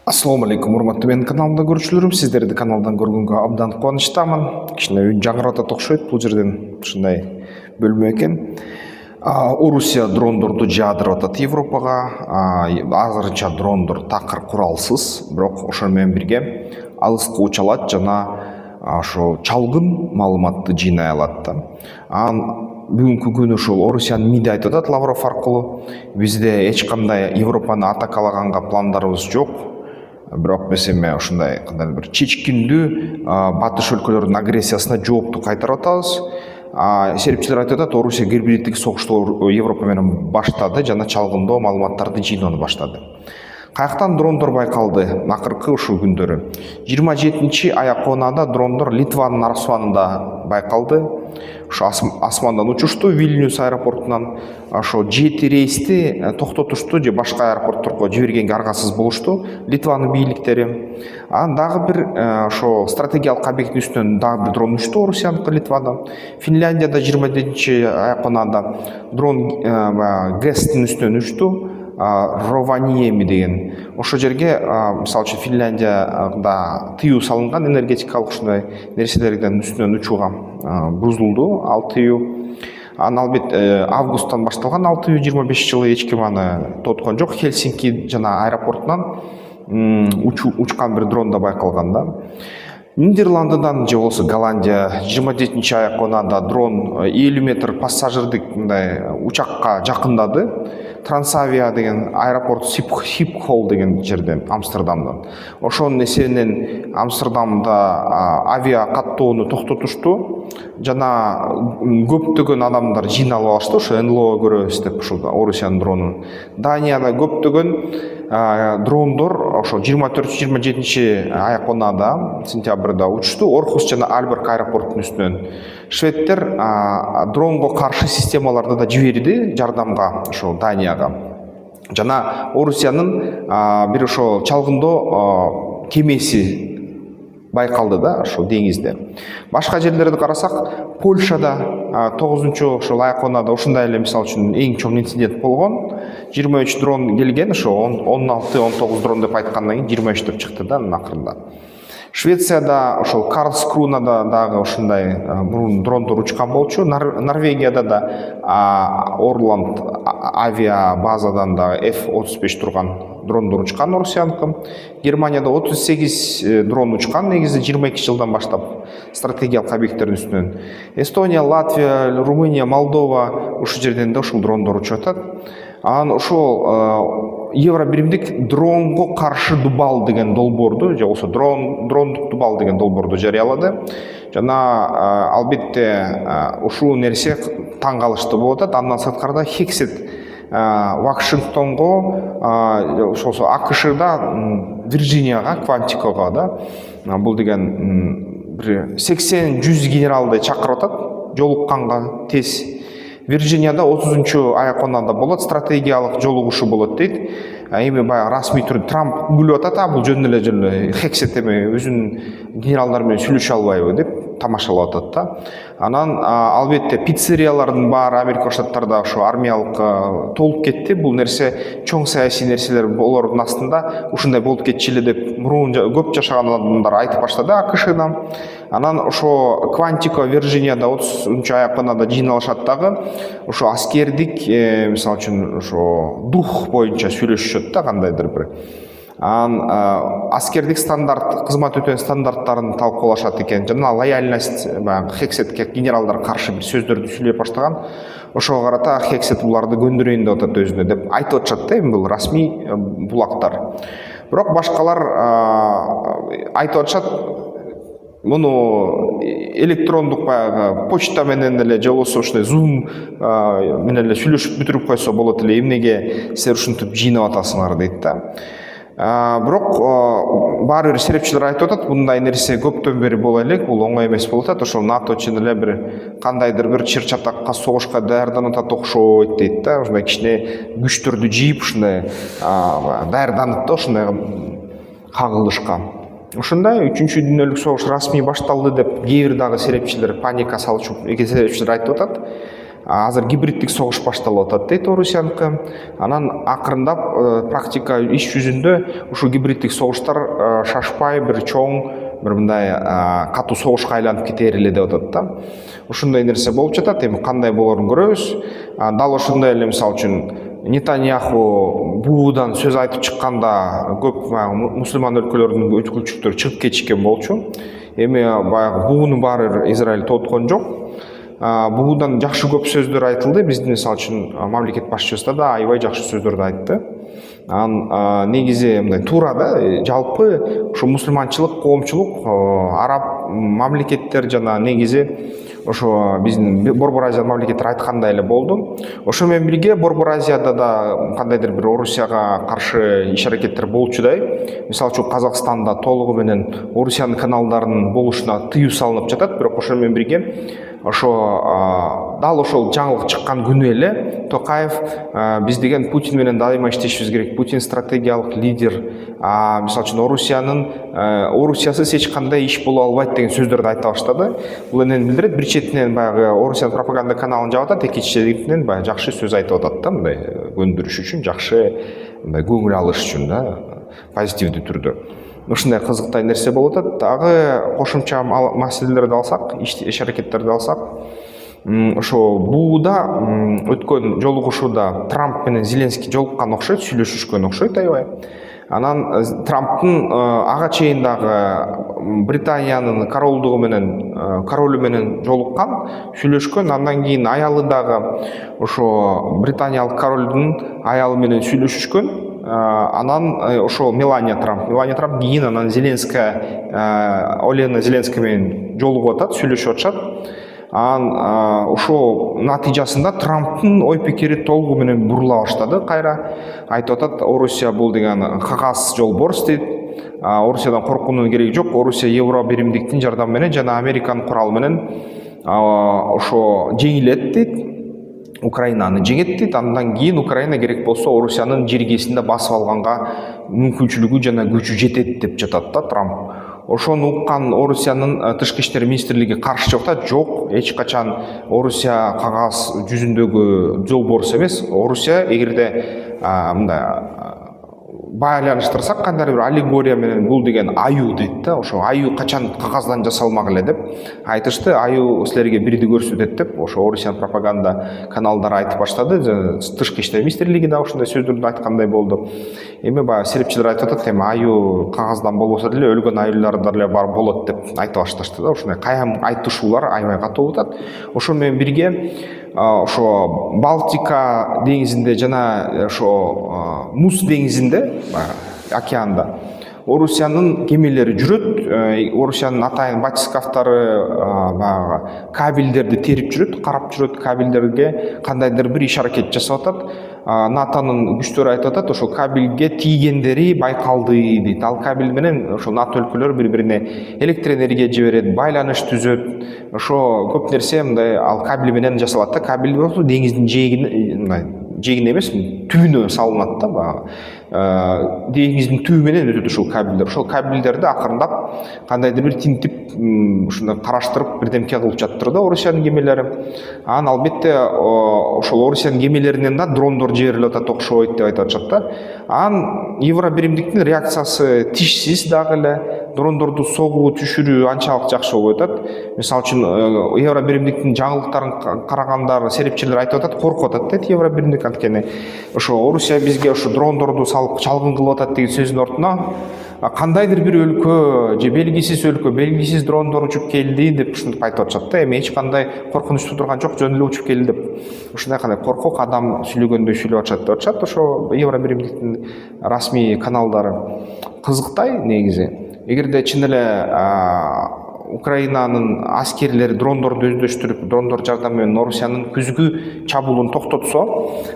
Ассалому алейкум, урматтуу менин каналымда көрүүчүлөрүм. Сиздерди каналдан көргөнгө абдан кубанычтамын. Кичине үн жаңырата окшойт бул жерден ушундай бөлмө экен. Орусия дрондорду жаадырып атат Европага. Азырынча дрондор такыр куралсыз, бирок ошону менен бирге алыска уча алат жана ошо чалгын маалыматты жыйнай алат да. Бүгүнкү күнү ушул Орусиянын МИДи айтып атат Лавров аркылуу, бизде эч кандай Европаны атакалаганга пландарыбыз жок. Бирок эме ушундай кандай бир чечкиндүү батыш өлкөлөрүнүн агрессиясына жоопту кайтарып атабыз. Серепчилер айтып атат, Орусия гибриддик согушту Европа менен баштады жана чалгындоо маалыматтарды жыйноону баштады. Каяктан дрондор байкалды акыркы ушул күндөрү? 27-Аяконада дрондор Литванын арсуанында байкалды. Ошо асмандан учушту Вильнюс аэропортунан. Ошо 7 рейсти токтотушту же башка аэропортторго жибергенге аргасыз болушту Литванын бийликтери. Дагы бир ошо стратегиялык объекттин үстүнөн дагы бир дрон учту Орусияныкы Литвадан. Финляндияда 27-Аяконада дрон ГЭСтин үстүнөн учту. Рованиеми деген. Ошо жерге, мисалы үчүн Финляндияда тыюу салынган энергетикалык ушундай нерселерден үстүнөн учууга бузулду ал тыюу. Албетте августтан башталган ал тыюу 25 эч ким аны тоткон жок. Хельсинки жана аэропортунан учкан бир дрон да байкалган да. Нидерландыдан же болбосо Голландия 27-Аяконада дрон 50 метр пассажирдик мындай учакка жакындады. Трансавиа деген аэропорт Сипхол деген жерден, Амстердамдан. Ошонун эсебинен Амстердамда авиа каттоону токтотушту жана көптөгөн адамдар жыйналып алышты, ошо НЛО көрөбүз деп ушул Орусиянын дронун. Данияда көптөгөн дрондор ошо 24-27-Аяконада сентябрда учту, Орхус жана Альберг аэропортунун үстүнөн. Шведтер дронго каршы системаларды да жиберди жардамга ошо Данияга. Жана Орусиянын бир ошо чалгындоо кемеси байкалды да ошо деңизде. Башка жерлерди карасак, Польшада 9-чу ошол Аяконада ушундай эле мисалы үчүн эң чоң инцидент болгон. 23 дрон келген, ошо 16-19 дрон деп айткандан кийин 23 деп чыкты да акырында. Швецияда ошол Карлскрунада дагы ушундай мурун дрондор учкан болчу. Норвегияда да Орланд авиа базадан да F-35 турган дрондор учкан Орусияныкы. Германияда 38 дрон учкан, негизи 22 жылдан баштап стратегиялык объекттердин үстүнөн. Эстония, Латвия, Румыния, Молдова ушул жерден да ушул дрондор учуп атат. Анан ошол Евро биримдик дронго каршы дубал деген долбоорду, же болбосо дрондук дубал деген долбоорду жарыялады. Жана албетте ушул нерсе таң калыштуу болуп атат. Андан сырткарда Хексет Вашингтонго, ошол АКШда Вирджинияга, Квантикого да, бул деген бир 80-100 генералды чакырып атат жолукканга тез. Вирджинияда 30-чу Аяконада болот, стратегиялык жолугушуу болот дейт. Эми баягы расмий түрдө Трамп күлүп атат, бул жөн эле Хексет эми өзүнүн генералдары менен сүйлөшө албайбы деп тамашалап атат да. Анан албетте пиццериялардын баары Америка Штаттарда ошо армиялык толуп кетти. Бул нерсе чоң саясий нерселер болордун астында ушундай болуп кетчү эле деп мурун көп жашаган адамдар айтып баштады АКШдан. Анан ошо Квантико Вирджинияда 30-чу Аяконада жыйналышат дагы. Ошо аскердик, мисалы үчүн ошо дух боюнча сүйлөшүшөт да, кандайдыр бир. Аскердик стандарт, кызмат өтөн стандарттарын талкуулашат экен. Жана лояльность, Хексетке генералдар каршы бир сөздөрдү сүйлөп баштаган. Ошого карата Хексет буларды көндүрөйүн деп атат өзүнө деп айтып атышат да, эми бул расмий булактар. Бирок башкалар айтып атышат, муну электрондук баягы почта менен эле же болбосо ушундай Zoom менен эле сүйлөшүп бүтүрүп койсо болот эле, эмнеге силер ушинтип жыйнап атасыңар дейт да. Бирок баары бир серепчилер айтып атат, мындай нерсе көптөн бери боло элек, бул оңой эмес болуп атат. Ошол НАТО чын эле бир кандайдыр бир чыр-чатакка, согушка даярданып атат окшойт дейт да. Ушундай кичине күчтөрдү жыйып ушундай даярданып да ушундай кагылышка. Ушундай 3-чү дүйнөлүк согуш расмий башталды деп кээ бир дагы серепчилер паника салчу, серепчилер айтып атат. азыр гибриддик согуш башталып атат дейт Орусияныкы. Анан акырындап практика иш жүзүндө ушул гибриддик согуштар шашпай бир чоң бир мындай катуу согушка айланып кетер эле деп атат да. Ушундай нерсе болуп жатат. Эми кандай болорун көрөбүз. Дал ошондой эле мисалы үчүн Нетаньяху буудан сөз айтып чыкканда көп мусулман өлкөлөрдүн өкүлчүлүктөрү чыгып кетишкен болчу. Эми баягы буунун баары Израиль тооткон жок. Буудан жакшы көп сөздөр айтылды. Биздин мисалы үчүн мамлекет башчысы да аябай жакшы сөздөрдү айтты. Негизи мындай туура да, жалпы ушу мусулманчылык, коомчулук, араб мамлекеттер жана негизи ошо биздин Борбор Азия мамлекеттер айткандай эле болду. Ошо менен бирге Борбор Азияда да кандайдыр бир Орусияга каршы иш аракеттер болчудай. Мисалы үчүн Казакстанда толугу менен Орусиянын каналдарынын болушуна тыюу салынып жатат, бирок ошо менен бирге ошо дал ошол жаңылык чыккан күнү эле Токаев биз деген Путин менен дайыма иштешибиз керек. Путин стратегиялык лидер. Мисалы үчүн Орусиясыз эч кандай иш боло албайт деген сөздөрдү айта баштады. Бул эмнени билдирет? Бир четинен баягы Орусиянын пропаганда каналын жаап атат, экинчи четинен баягы жакшы сөз айтып атат да, мындай көндүрүш үчүн, жакшы мындай көңүл алыш үчүн да, позитивдүү түрдө. Ушундай кызыктай нерсе болуп атат. Дагы кошумча маселелерди алсак, иш аракеттерди алсак, ошо бууда өткөн жолугушууда Трамп менен Зеленский жолуккан окшойт, сүйлөшүшкөн окшойт аябай. Анан Трамптын ага чейин дагы Британиянын королдугу менен королу менен жолуккан, сүйлөшкөн. Андан кийин аялы дагы ошо британиялык королдун аялы менен сүйлөшүшкөн. Анан ошо Мелания Трамп кийин анан Олена Зеленская менен жолугуп атат, сүйлөшүп атышат. Ошо натыйжасында Трамптын ой пикири толугу менен бурула баштады. Кайра айтып атат, Орусия бул деген кагаз жолборс дейт. Орусиядан коркуунун кереги жок. Орусия Евро биримдиктин жардамы менен жана Американын куралы менен ошо жеңилет дейт. Украинаны жеңет дейт. Андан кийин Украина керек болсо Орусиянын жергесинде басып алганга мүмкүнчүлүгү жана күчү жетет деп жатат да Трамп. Ошону уккан Орусиянын тышкы иштер министрлиги каршы чыкты. Жок, эч качан Орусия кагаз жүзүндөгү жолборс эмес. Орусия эгерде мындай байланыштырсак кандайдыр бир аллегория менен бул деген аюу дейт да. Ошо аюу качан кагаздан жасалмак эле деп айтышты. Аюу силерге бирди көрсөтөт деп ошо Орусиянын пропаганда каналдары айтып баштады. Тышкы иштер министрлиги да ошондой сөздөрдү айткандай болду. Эми баягы серепчилер айтып атат, эми аюу кагаздан болбосо деле өлгөн аюулар деле бар болот деп айтып башташты да. Ошондой кайым айтышуулар аябай катуу болуп атат. Ошо менен бирге ошо Балтика деңизинде жана ошо Муз деңизинде, океанда Орусиянын кемелери жүрөт. Орусиянын атайын батискафтары баягы кабелдерди терип жүрөт, карап жүрөт, кабелдерге кандайдыр бир иш аракет жасап атат. НАТОнун күчтөрү айтып атат, ошо кабелге тийгендери байкалды дейт. Ал кабел менен ошо НАТО өлкөлөрү бири-бирине электр энергия жиберет, байланыш түзөт. Ошо көп нерсе мындай ал кабел менен жасалат да. Кабел болсо деңиздин жээгине эмес, түбүнө салынат да баягы. Деңиздин түбү менен өтөт ушул кабелдер. Ошол кабелдерди акырындап кандайдыр бир тинтип ушундай караштырып бирдемке кылып жатыр да Орусиянын кемелери. Анан албетте ошол Орусиянын кемелеринен да дрондор жиберилип атат окшойт деп айтып атышат да. Анан Евро биримдиктин реакциясы тишсиз дагы эле. Дрондорду согуу, түшүрүү анчалык жакшы болуп атат. Мисалы үчүн Евро биримдиктин жаңылыктарын карагандар, серепчилер айтып атат, коркуп атат дейт Евро биримдик, анткени ошо Орусия бизге ошо дрондорду салып чалгын кылып атат деген сөздүн ортуна кандайдыр бир өлкө же белгисиз дрондор учуп келди деп ушинтип айтып атышат да. Эми эч кандай коркунуч туудурган жок, жөн эле учуп келди деп. Ушундай кандай коркок адам сүйлөгөндөй сүйлөп атышат деп атышат ошо Евро биримдиктин расмий каналдары. Кызыктай негизи. Эгерде чын эле Украинанын аскерлери дрондорду өздөштүрүп, дрондор жардамы менен Орусиянын күзгү чабуулун токтотсо,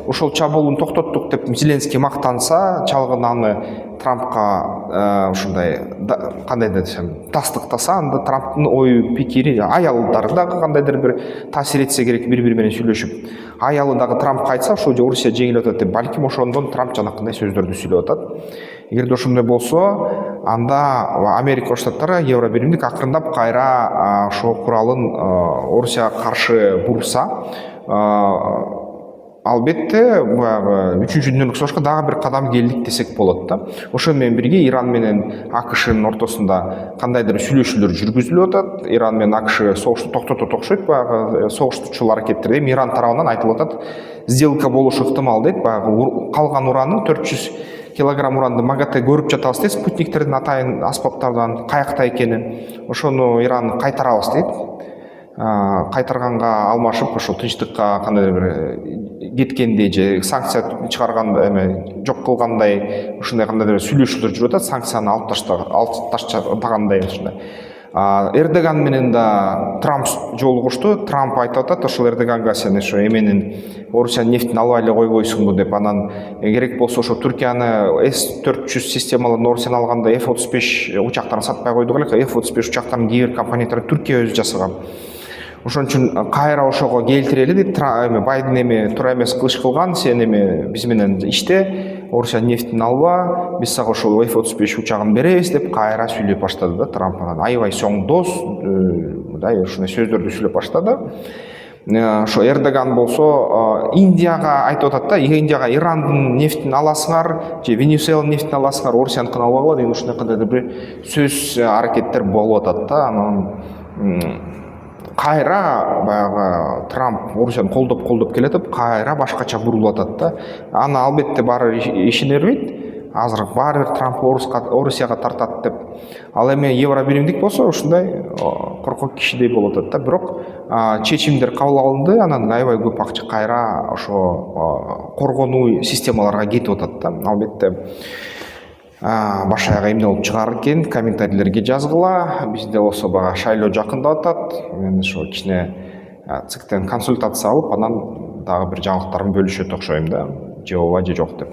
ошол чабуулун токтоттук деп Зеленский мактанса, чалгын аны Трампка ушундай кандай десем тастыктаса, анда Трамптын ой пикири, аялдары дагы кандайдыр бир таасир этсе керек, бири-бири менен сүйлөшүп, аялы дагы Трампка айтса, ошо Орусия жеңилип атат деп, балким ошондон Трамп жанакындай сөздөрдү сүйлөп атат. Эгерде ошондой болсо, анда Америка Штаттары, Евро биримдик акырындап кайра ошо куралын Орусияга каршы бурса, албетте баягы 3-дүниелүк согушка дагы бир кадам келдик десек болот да. Ошо менен бирге Иран менен АКШнын ортосунда кандайдыр сүйлөшүүлөр жүргүзүлүп атат. Иран менен АКШ согушту токтотот окшойт. Баягы согуштуучул аракеттер эми Иран тарабынан айтылып атат, сделка болушу ыктымал дейт. Баягы калган уранын 400 килограмм уранды МАГАТЭ көрүп жатабыз дейт, спутниктердин атайын аспаптардан каякта экенин. Ошону Иран кайтарабыз дейт. Кайтарганга алмашып ошол тынчтыкка кандайдыр бир кеткендей же санкция чыгаргандай эме жок кылгандай ушундай кандайдыр сүйлөшүүлөр жүрүп атат, санкцияны алып таштагандай ушундай. Эрдоган менен да Трамп жолугушту. Трамп айтып атат, ошол Эрдоганга сен ошо эменин Орусиянын нефтин албай эле койбойсуңбу деп, анан керек болсо ошо Түркияны С-400 системаларын Орусиядан алганда F-35 учактарын сатпай койдук элек. F-35 учактарын кээ бир компаниялар Түркия өзү жасаган. Ошон үчүн кайра ошого келтирели дейт. Байден эми туура эмес кылыш кылган, сен эми биз менен иште, Орусиянын нефтин алба, биз сага ошол F-35 учагын беребиз деп кайра сүйлөп баштады да Трамп. Анан аябай соң дос, мындай ушундай сөздөрдү сүйлөп баштады. Ошо Эрдоган болсо Индияга айтып атат да, Индияга Ирандын нефтин аласыңар же Венесуэланын нефтин аласыңар, Орусияныкын албагыла деген ушундай кандайдыр бир сөз аракеттер болуп атат да. Анан кайра баягы Трамп Орусияны колдоп келатып, кайра башкача бурулуп атат да. Аны албетте баары ишене бербейт. Азыр баары бир Трамп Орусияга тартат деп. Ал эми Евробиримдик болсо ушундай коркок кишидей болуп атат да. Бирок чечимдер кабыл алынды, анан аябай көп акча кайра ошо коргонуу системаларга кетип атат да. Албетте баш аяк эмне болуп чыгар экен, комментарийлерге жазгыла. Бизде болсо баягы шайлоо жакындап атат. Мен ошо кичине ЦИКтен консультация алып, анан дагы бир жаңылыктарын бөлүшөт окшойм да. Же ооба же жок деп.